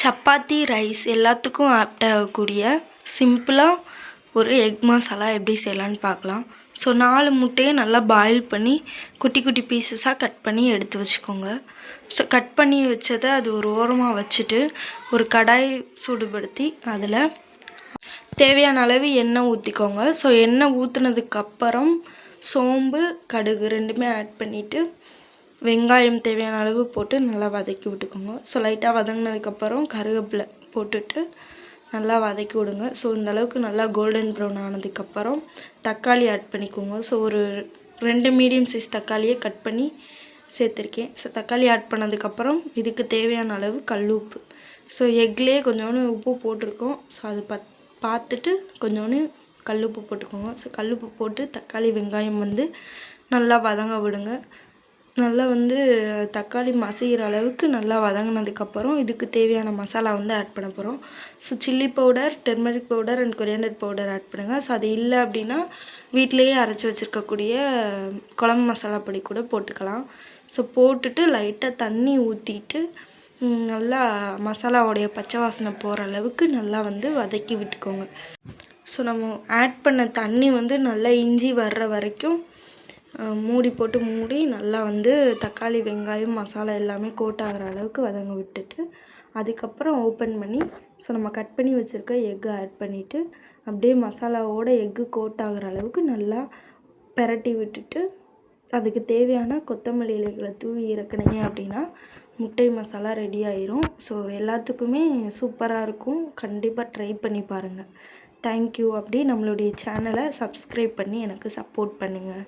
Chapati, rice எல்லாத்துக்கும் opt ஆகக்கூடிய சிம்பிளாக ஒரு எக் மசாலா எப்படி செய்யலான்னு பார்க்கலாம். ஸோ 4 முட்டையை நல்லா பாயில் பண்ணி குட்டி குட்டி பீசஸாக கட் பண்ணி எடுத்து வச்சுக்கோங்க. ஸோ கட் பண்ணி வச்சதை அது ஒரு ஓரமாக வச்சுட்டு ஒரு கடாய் சூடுபடுத்தி அதில் தேவையான அளவு எண்ணெய் ஊற்றிக்கோங்க. ஸோ எண்ணெய் ஊற்றுனதுக்கப்புறம் சோம்பு, கடுகு ரெண்டுமே ஆட் பண்ணிவிட்டு வெங்காயம் தேவையான அளவு போட்டு நல்லா வதக்கி விட்டுக்கோங்க. ஸோ லைட்டாக வதங்கினதுக்கப்புறம் கருவேப்பிலை போட்டுட்டு நல்லா வதக்கி விடுங்க. ஸோ இந்தளவுக்கு நல்லா கோல்டன் ப்ரௌன் ஆனதுக்கப்புறம் தக்காளி ஆட் பண்ணிக்கோங்க. ஸோ ஒரு 2 மீடியம் சைஸ் தக்காளியை கட் பண்ணி சேர்த்துருக்கேன். ஸோ தக்காளி ஆட் பண்ணதுக்கப்புறம் இதுக்கு தேவையான அளவு கல் உப்பு. ஸோ எக்லேயே கொஞ்சோண்டு உப்பு போட்டிருக்கோம். ஸோ அது பார்த்துட்டு கொஞ்சோண்டு கல் உப்பு போட்டுக்கோங்க. ஸோ கல் உப்பு போட்டு தக்காளி வெங்காயம் நல்லா வதங்க விடுங்க. நல்லா தக்காளி மசிகிற அளவுக்கு நல்லா வதங்கினதுக்கப்புறம் இதுக்கு தேவையான மசாலா ஆட் பண்ண போகிறோம். So chilli powder, turmeric powder and coriander powder add பண்ணுங்கள். ஸோ அது இல்லை அப்படின்னா வீட்டிலையே அரைச்சி வச்சுருக்கக்கூடிய குழம்பு மசாலா பொடி கூட போட்டுக்கலாம். ஸோ போட்டுட்டு லைட்டாக தண்ணி ஊற்றிட்டு நல்லா மசாலாவோடைய பச்சை வாசனை போகிற அளவுக்கு நல்லா வதக்கி விட்டுக்கோங்க. ஸோ நம்ம ஆட் பண்ண தண்ணி நல்லா இஞ்சி வர்ற வரைக்கும் மூடி போட்டு மூடி நல்லா தக்காளி வெங்காயம் மசாலா எல்லாமே கோட் ஆகிற அளவுக்கு வதங்க விட்டுட்டு அதுக்கப்புறம் ஓப்பன் பண்ணி ஸோ நம்ம கட் பண்ணி வச்சுருக்க எக்கு ஆட் பண்ணிவிட்டு அப்படியே மசாலாவோட எக்கு கோட் ஆகிற அளவுக்கு நல்லா பெரட்டி விட்டுட்டு அதுக்கு தேவையான கொத்தமல்லி இலைகளை தூவி இறக்குனீங்க அப்படின்னா முட்டை மசாலா ரெடி ஆயிரும். ஸோ எல்லாத்துக்குமே சூப்பராக இருக்கும். கண்டிப்பாக ட்ரை பண்ணி பாருங்கள். தேங்க்யூ. அப்படியே நம்மளுடைய சேனலை சப்ஸ்கிரைப் பண்ணி எனக்கு சப்போர்ட் பண்ணுங்கள்.